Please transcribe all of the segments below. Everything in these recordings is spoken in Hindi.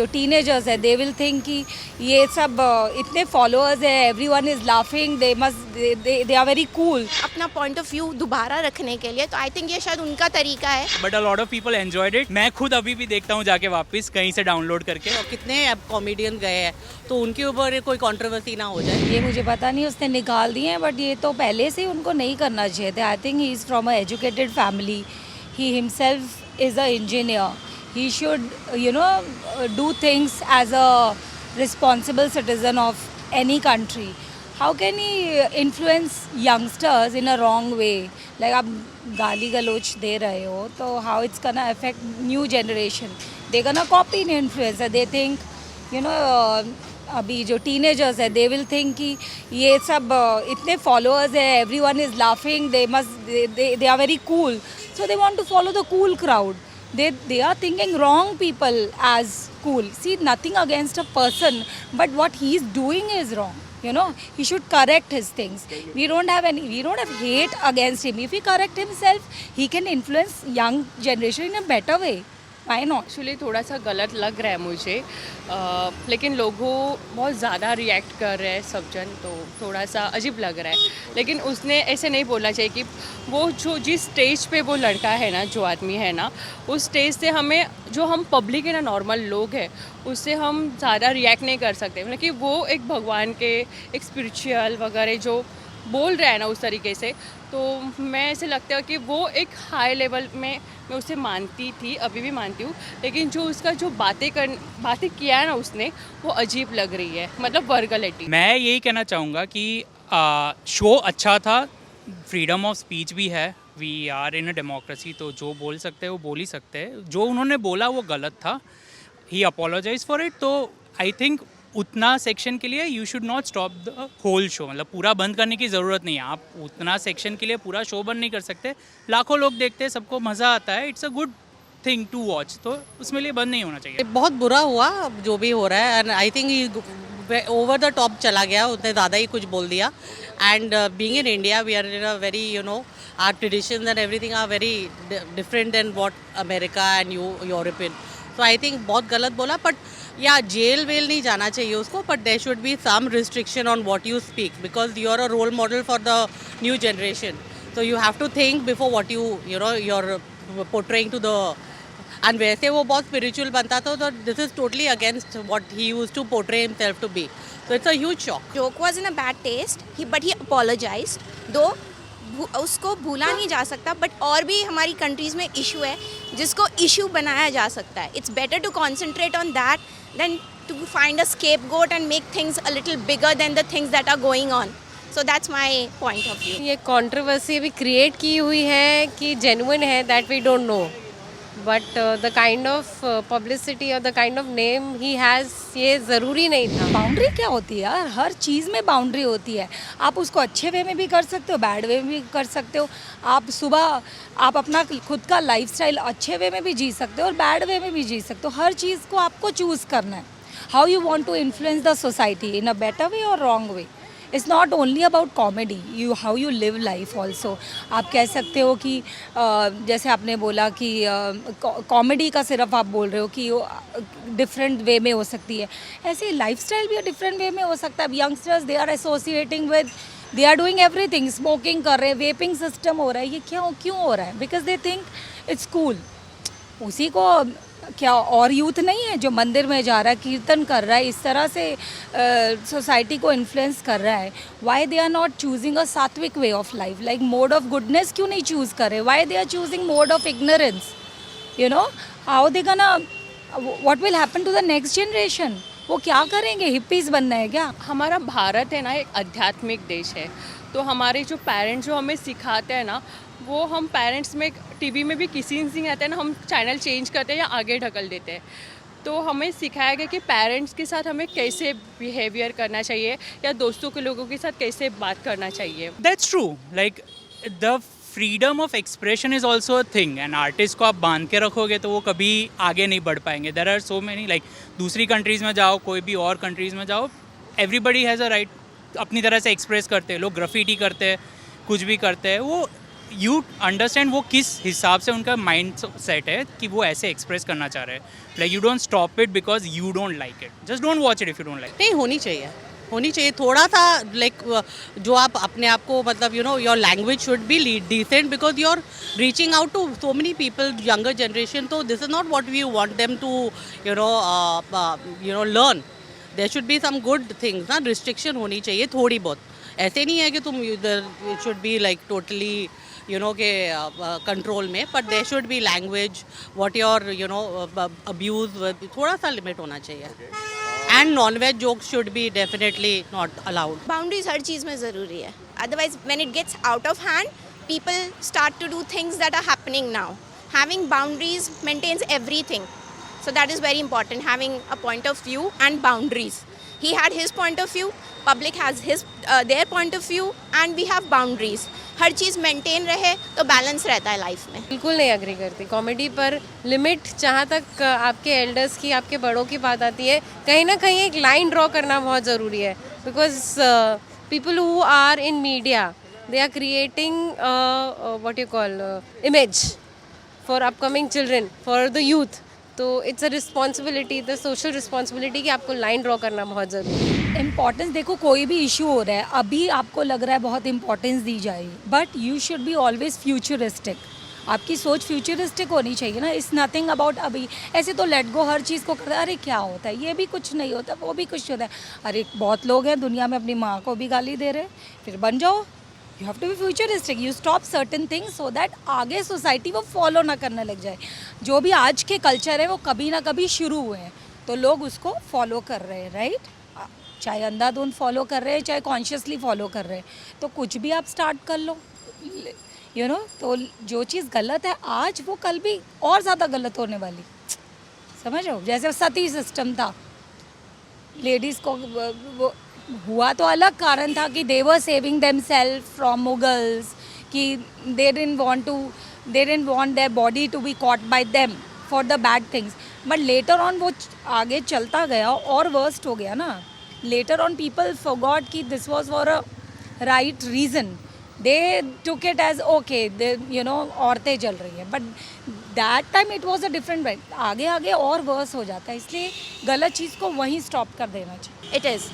जो टीनेजर्स है दे विल थिंक कि ये सब इतने फॉलोअर्स है, everyone is laughing, they are very cool. अपना पॉइंट ऑफ व्यू दोबारा रखने के लिए, तो आई थिंक ये शायद उनका तरीका है। But a lot of people enjoyed it. मैं खुद अभी भी देखता हूँ जाके वापस कहीं से डाउनलोड करके। और कितने अब कॉमेडियन गए हैं तो उनके ऊपर कोई कंट्रोवर्सी ना हो जाए। ये मुझे पता नहीं उसने निकाल दिए हैं, बट ये तो पहले से ही उनको नहीं करना चाहिए थे। I think he is from a educated family, he himself is a engineer, he should do things as a responsible citizen of any country. How can he influence youngsters in a wrong way? Like आप गाली गलोच दे रहे हो तो how it's gonna affect new generation? They're gonna copy an influencer. They think अभी जो टीनेजर्स है दे विल थिंक कि ये सब इतने फॉलोअर्स है, everyone is laughing, they are very cool, so they want to follow the cool crowd. They are thinking wrong people as cool. See, nothing against a person, but what he's doing is wrong. He should correct his things. We don't have hate against him. If he correct himself, he can influence young generation in a better way. Why not? Actually थोड़ा सा गलत लग रहा है मुझे, लेकिन लोगों बहुत ज़्यादा रिएक्ट कर रहे हैं सब जन, तो थोड़ा सा अजीब लग रहा है। लेकिन उसने ऐसे नहीं बोलना चाहिए कि वो जो जिस स्टेज पे वो लड़का है ना, जो आदमी है ना, उस स्टेज से हमें, जो हम पब्लिक है ना, नॉर्मल लोग हैं, उससे हम ज़्यादा रिएक्ट नहीं कर सकते। मतलब कि वो एक भगवान के, एक स्पिरिचुअल वगैरह जो बोल रहा है ना उस तरीके से, तो मैं ऐसे लगता है कि वो एक हाई लेवल में मैं उसे मानती थी, अभी भी मानती हूँ, लेकिन जो उसका जो बातें किया है ना उसने, वो अजीब लग रही है, मतलब वर्गलिटी। मैं यही कहना चाहूँगा कि शो अच्छा था, फ्रीडम ऑफ स्पीच भी है, we are in a democracy, तो जो बोल सकते हैं वो बोल ही सकते हैं। जो उन्होंने बोला वो गलत था, ही अपोलोजाइज फॉर इट। तो आई थिंक उतना सेक्शन के लिए you should not stop the whole show, मतलब पूरा बंद करने की ज़रूरत नहीं है। आप उतना सेक्शन के लिए पूरा शो बंद नहीं कर सकते। लाखों लोग देखते हैं, सबको मज़ा आता है, it's a good thing to watch, तो उसमें लिए बंद नहीं होना चाहिए। बहुत बुरा हुआ जो भी हो रहा है, and I think over the top चला गया, उसने ज़्यादा ही कुछ बोल दिया। And being in India, we are in a very our traditions and everything are very different than what America and European. So I think बहुत गलत बोला, बट या जेल वेल नहीं जाना चाहिए उसको, but there should be some restriction on what you speak, because you are a role model for the new generation, so you have to think before what you're portraying to the, and वैसे वो बहुत spiritual बनता था, तो this is totally against what he used to portray himself to be, so it's a huge shock. Joke was in a bad taste, but he apologized. Though उसको भूला नहीं जा सकता, बट और भी हमारी कंट्रीज़ में इशू है जिसको इशू बनाया जा सकता है. It's better to concentrate on that than to find a scapegoat and make things a little bigger than the things that are going on. So that's my point of view. ये कंट्रोवर्सी अभी क्रिएट की हुई है कि जेन्युइन है, that we don't know, but the kind of publicity और the kind of name he has, ये ज़रूरी नहीं था. बाउंड्री क्या होती है यार? हर चीज़ में बाउंड्री होती है. आप उसको अच्छे वे में भी कर सकते हो, बैड वे में भी कर सकते हो. आप अपना खुद का लाइफस्टाइल अच्छे वे में भी जी सकते हो और बैड वे में भी जी सकते हो. हर चीज़ को आपको चूज़ करना है. How you want to influence the society in a better way और wrong way. It's not only about comedy, how you live life also. आप कह सकते हो कि जैसे आपने बोला कि कॉमेडी का सिर्फ आप बोल रहे हो कि डिफरेंट वे में हो सकती है, ऐसे लाइफस्टाइल भी डिफरेंट वे में हो सकता है. Youngsters they are associating with, they are doing everything, smoking कर रहे हैं, वेपिंग सिस्टम हो रहा है. ये क्यों हो रहा है? Because they think it's cool. उसी को क्या और यूथ नहीं है जो मंदिर में जा रहा है, कीर्तन कर रहा है, इस तरह से सोसाइटी को इन्फ्लुएंस कर रहा है. Why they are not choosing a sattvic way of life, like mode of goodness क्यों नहीं चूज़ कर रहे? Why they are choosing mode of ignorance? How they gonna, what will happen to the next generation? वो क्या करेंगे? हिप्पीज बनना है क्या? हमारा भारत है ना, एक आध्यात्मिक देश है, तो हमारे जो पेरेंट्स जो हमें सिखाते हैं ना, वो हम पेरेंट्स में टीवी में भी किसी नहीं आता है ना, हम चैनल चेंज करते हैं या आगे ढकल देते हैं. तो हमें सिखाया गया कि पेरेंट्स के साथ हमें कैसे बिहेवियर करना चाहिए या दोस्तों के लोगों के साथ कैसे बात करना चाहिए. That's true. Like the freedom of expression is also a thing, and artist को आप बांध के रखोगे तो वो कभी आगे नहीं बढ़ पाएंगे. There are so many, like दूसरी कंट्रीज़ में जाओ, कोई भी और कंट्रीज़ में जाओ, एवरीबडी हैज़ अ राइट अपनी तरह से एक्सप्रेस करते हैं. लोग ग्राफिटी करते हैं, कुछ भी करते हैं, वो यू अंडरस्टैंड वो किस हिसाब से उनका माइंड सेट है कि वो ऐसे एक्सप्रेस करना चाह रहे हैं. Like you don't stop it because you don't like it. Just don't watch it if you don't like. नहीं, होनी चाहिए थोड़ा सा, लाइक जो आप अपने आप को मतलब your language should be decent because you are reaching out to so many people, younger generation. तो this is not what we want them to learn. There should be some good things ना. रिस्ट्रिक्शन होनी चाहिए थोड़ी बहुत. ऐसे नहीं है कि तुम it should be like totally के कंट्रोल में, but there should be language, what your abuse, थोड़ा सा लिमिट होना चाहिए. And non veg jokes should be definitely not allowed. Boundaries हर चीज़ में ज़रूरी है. Otherwise when it gets out of hand, people start to do things that are happening now. Having boundaries maintains everything. So that is very important, having a point of view and boundaries. He had his point of view, public has their point of view, and we have boundaries. Her cheese maintain रहे तो बैलेंस रहता है लाइफ में. बिल्कुल नहीं एग्री करती. कॉमेडी पर लिमिट जहाँ तक आपके एल्डर्स की, आपके बड़ों की बात आती है, कहीं ना कहीं एक लाइन ड्रॉ करना बहुत ज़रूरी है. Because people who are in media, they are creating what you call image for upcoming children, for the youth. तो it's a responsibility, the social responsibility कि आपको लाइन ड्रॉ करना बहुत ज़रूरी है. इम्पॉर्टेंस देखो, कोई भी इशू हो रहा है, अभी आपको लग रहा है बहुत इंपॉर्टेंस दी जाएगी, but you should be always futuristic. आपकी सोच फ्यूचरिस्टिक होनी चाहिए ना. इट्स नथिंग अबाउट अभी ऐसे तो लेट गो, हर चीज़ को करता है. अरे क्या होता है, ये भी कुछ नहीं होता, वो भी कुछ होता है. अरे बहुत लोग हैं दुनिया में अपनी माँ को भी गाली दे रहे हैं, फिर बन जाओ. You have to be futuristic. You stop certain things so that आगे सोसाइटी वो फॉलो ना करने लग जाए. जो भी आज के कल्चर है वो कभी ना कभी शुरू हुए हैं, तो लोग उसको फॉलो कर रहे हैं, राइट. चाहे अंधाधुंध फॉलो कर रहे हैं, चाहे कॉन्शियसली फॉलो कर रहे हैं, तो कुछ भी आप स्टार्ट कर लो. तो जो चीज़ गलत है आज, वो कल भी और ज़्यादा गलत होने वाली. समझो, जैसे सती सिस्टम था, लेडीज़ को वो हुआ तो अलग कारण था कि they were saving themselves from Mughals, कि they didn't want their body to be caught by them for the bad things. But later on वो आगे चलता गया और वर्स्ट हो गया ना. लेटर ऑन पीपल फॉरगॉट कि this was for a right reason. They took it as okay, औरतें जल रही हैं, but that time it was a different way. आगे आगे और वर्स हो जाता है, इसलिए गलत चीज़ को वहीं स्टॉप कर देना चाहिए. It is.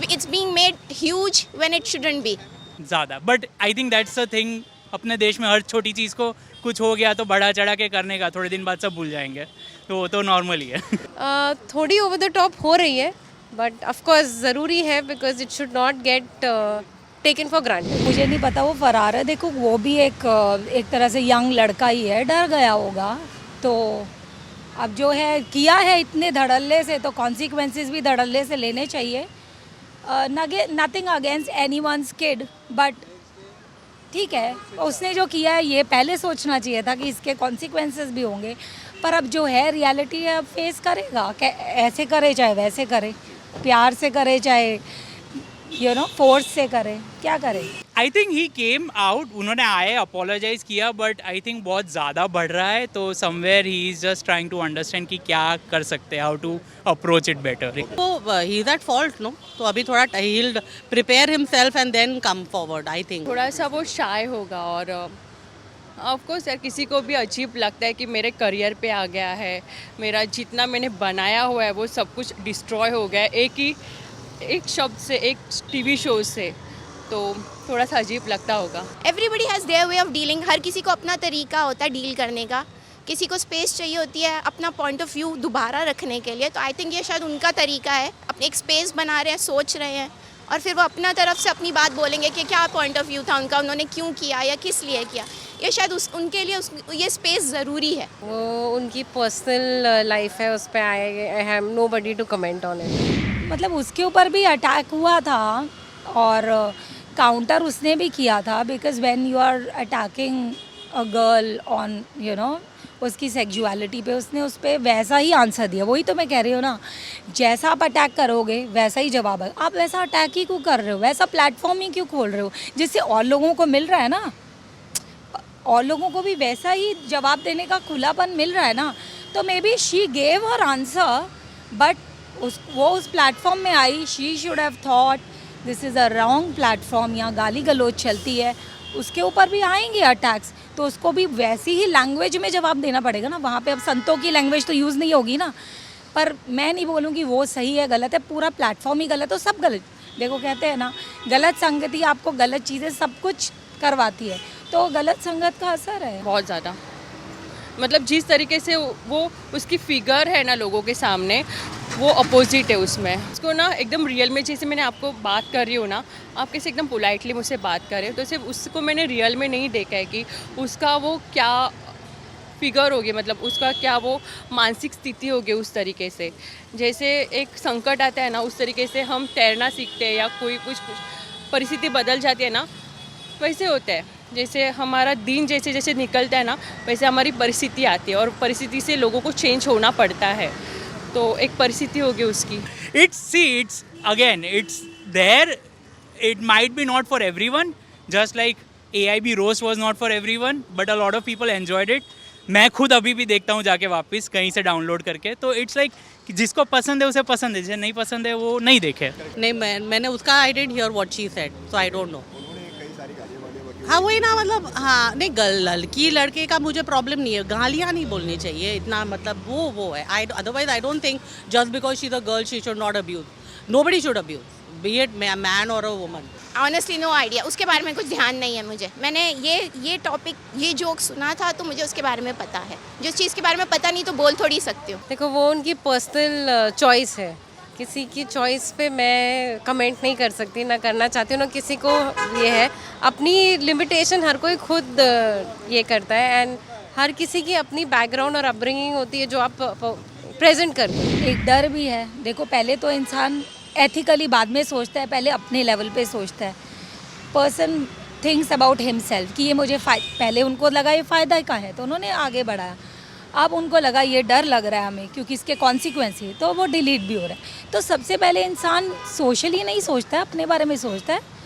It's being made huge when it shouldn't be. ज़्यादा. But I think that's a thing. अपने देश में हर छोटी चीज़ को कुछ हो गया तो बढ़ा चढ़ा के करने का, थोड़े दिन बाद सब भूल जाएंगे, तो वो तो नॉर्मल ही है. थोड़ी ओवर द टॉप हो रही है, बट ऑफकोर्स ज़रूरी है, because it should not gate taken for granted. मुझे नहीं पता वो फरार है. देखो वो भी एक तरह से यंग लड़का ही है, डर गया होगा. तो अब जो है किया है इतने धड़ल्ले से, तो कॉन्सिक्वेंसेस भी धड़ल्ले से लेने चाहिए. Nothing against any one's kid, but ठीक है, उसने जो किया है ये पहले सोचना चाहिए था कि इसके कॉन्सिक्वेंसेस भी होंगे. पर अब जो है रियलिटी है, अब फेस करेगा. ऐसे करे चाहे वैसे करे, प्यार से करे चाहे फोर्स से करे, क्या करे. I think he came out, उन्होंने आए, अपोलोजाइज किया, बट आई थिंक बहुत ज़्यादा बढ़ रहा है. तो somewhere he is just trying to understand कि क्या कर सकते हैं, how to approach it better. तो he is at fault, no. तो अभी थोड़ा he will prepare himself and then come forward. I think थोड़ा सा वो शाय होगा. और ऑफ कोर्स यार, किसी को भी अजीब लगता है कि मेरे करियर पे आ गया है, मेरा जितना मैंने बनाया हुआ है वो सब कुछ डिस्ट्रॉय हो गया है एक शब्द से, एक टीवी शो से. तो थोड़ा सा अजीब लगता होगा. Everybody has their way of dealing. हर किसी को अपना तरीका होता है डील करने का. किसी को स्पेस चाहिए होती है अपना पॉइंट ऑफ व्यू दोबारा रखने के लिए. तो आई थिंक ये शायद उनका तरीका है. अपने एक स्पेस बना रहे हैं, सोच रहे हैं, और फिर वो अपना तरफ से अपनी बात बोलेंगे कि क्या पॉइंट ऑफ व्यू था उनका, उन्होंने क्यों किया या किस लिए किया. ये शायद उनके लिए ये स्पेस ज़रूरी है. वो उनकी पर्सनल लाइफ है, उस पर I have nobody to comment on it. मतलब उसके ऊपर भी अटैक हुआ था और काउंटर उसने भी किया था. Because when you are attacking a girl on उसकी सेक्सुअलिटी पे, उसने उस पर वैसा ही आंसर दिया. वही तो मैं कह रही हूँ ना, जैसा आप अटैक करोगे वैसा ही जवाब है. आप वैसा अटैक ही क्यों कर रहे हो, वैसा प्लेटफॉर्म ही क्यों खोल रहे हो जिससे और लोगों को मिल रहा है ना, और लोगों को भी वैसा ही जवाब देने का खुलापन मिल रहा है ना. तो maybe she gave her answer, but वो उस प्लेटफॉर्म में आई. She should have thought this is a wrong platform, यहाँ गाली गलौज चलती है, उसके ऊपर भी आएंगे अटैक्स, तो उसको भी वैसी ही लैंग्वेज में जवाब देना पड़ेगा ना। वहाँ पे अब संतों की लैंग्वेज तो यूज़ नहीं होगी ना। पर मैं नहीं बोलूँगी वो सही है गलत है, पूरा प्लेटफॉर्म ही गलत हो, सब गलत। देखो कहते हैं ना, गलत संगति आपको गलत चीज़ें सब कुछ करवाती है, तो गलत संगत का असर है। बहुत ज़्यादा, मतलब जिस तरीके से वो उसकी फिगर है ना लोगों के सामने, वो अपोजिट है उसमें। उसको ना एकदम रियल में, जैसे मैंने आपको बात कर रही हूँ ना, आप कैसे एकदम पोलाइटली मुझसे बात कर रहे हो, तो सिर्फ उसको मैंने रियल में नहीं देखा है कि उसका वो क्या फिगर होगी, मतलब उसका क्या वो मानसिक स्थिति होगी उस तरीके से। जैसे एक संकट आता है ना, उस तरीके से हम तैरना सीखते हैं या कोई कुछ परिस्थिति बदल जाती है ना, वैसे होता है। जैसे हमारा दिन जैसे जैसे निकलता है ना, वैसे हमारी परिस्थिति आती है और परिस्थिति से लोगों को चेंज होना पड़ता है। तो एक परिस्थिति होगी उसकी। It's again, it's there. It might be not for everyone, just like AIB roast was not for everyone, but a lot of people enjoyed it. मैं खुद अभी भी देखता हूँ जाके वापस कहीं से डाउनलोड करके, तो इट्स लाइक जिसको पसंद है उसे पसंद है, जिसे नहीं पसंद है वो नहीं देखे। नहीं, मैंने उसका I didn't here what she said, so I don't know. हाँ वही ना, मतलब हाँ नहीं, लड़की लड़के का मुझे प्रॉब्लम नहीं है, गालियाँ नहीं बोलनी चाहिए इतना, मतलब वो है। Otherwise I don't think just because she is a girl she should not abuse, nobody should abuse, be it man और a woman. Honestly no idea, उसके बारे में कुछ ध्यान नहीं है मुझे। मैंने ये टॉपिक, ये जोक सुना था तो मुझे उसके बारे में पता है। जिस चीज़ के बारे में पता नहीं तो बोल थोड़ी सकती हूँ। देखो वो उनकी पर्सनल चॉइस है, किसी की चॉइस पे मैं कमेंट नहीं कर सकती, ना करना चाहती हूँ, ना किसी को ये है। अपनी लिमिटेशन हर कोई खुद ये करता है, एंड हर किसी की अपनी बैकग्राउंड और अपब्रिंगिंग होती है जो आप प्रेजेंट करते हैं। एक डर भी है। देखो पहले तो इंसान एथिकली बाद में सोचता है, पहले अपने लेवल पे सोचता है। पर्सन थिंक्स अबाउट हिमसेल्फ कि ये मुझे पहले उनको लगा ये फ़ायदा का है तो उन्होंने आगे बढ़ाया, अब उनको लगा ये डर लग रहा है हमें क्योंकि इसके कॉन्सिक्वेंस है, तो वो डिलीट भी हो रहा है। तो सबसे पहले इंसान सोशली नहीं सोचता है, अपने बारे में सोचता है।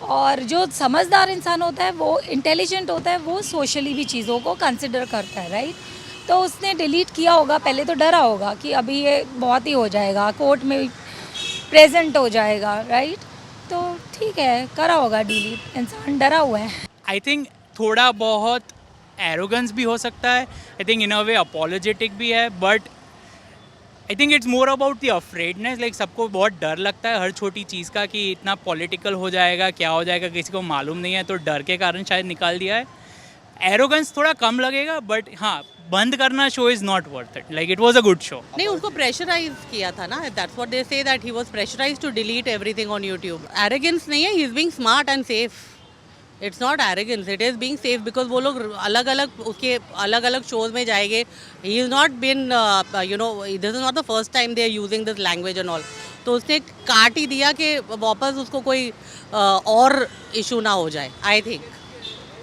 और जो समझदार इंसान होता है, वो इंटेलिजेंट होता है, वो सोशली भी चीज़ों को कंसिडर करता है, राइट। तो उसने डिलीट किया होगा, पहले तो डरा होगा कि अभी ये बहुत ही हो जाएगा, कोर्ट में प्रेजेंट हो जाएगा, राइट। तो ठीक है, करा होगा डिलीट, इंसान डरा हुआ है। आई थिंक थोड़ा बहुत एरोगेंस भी हो सकता है, I think in a way apologetic भी है, but I think it's more about the afraidness. Like सबको बहुत डर लगता है हर छोटी चीज़ का कि इतना पॉलिटिकल हो जाएगा, क्या हो जाएगा किसी को मालूम नहीं है, तो डर के कारण शायद निकाल दिया है। एरोगेंस थोड़ा कम लगेगा, बट हाँ, बंद करना show is not worth it. Like it was a good show. नहीं, उनको प्रेशराइज किया था ना, that's what they say, that he was pressurised to delete everything on YouTube. Arrogance नहीं है, he is being smart and safe. It's not arrogance, it is being safe, because वो लोग अलग अलग उसके अलग अलग शोज में जाएंगे। He is not been you know, this is not the first time they are using this language and all. तो उसने काट ही दिया कि वापस उसको कोई और इशू ना हो जाए। I think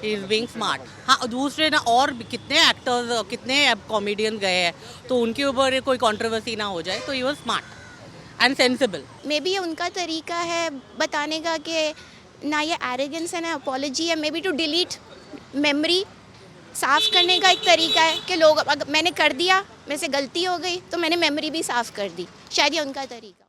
he is being smart. हाँ, दूसरे ना और कितने एक्टर्स, कितने कॉमेडियन गए हैं, तो उनके ऊपर कोई कंट्रोवर्सी ना हो जाए, तो he was smart and sensible. May be ये उनका तरीका है बताने का कि ना ये एरोगेंस है ना अपॉलॉजी है। Maybe to delete memory, साफ़ करने का एक तरीका है कि लोग, अगर मैंने कर दिया, मेरे से गलती हो गई तो मैंने मेमोरी भी साफ़ कर दी, शायद ये उनका तरीका।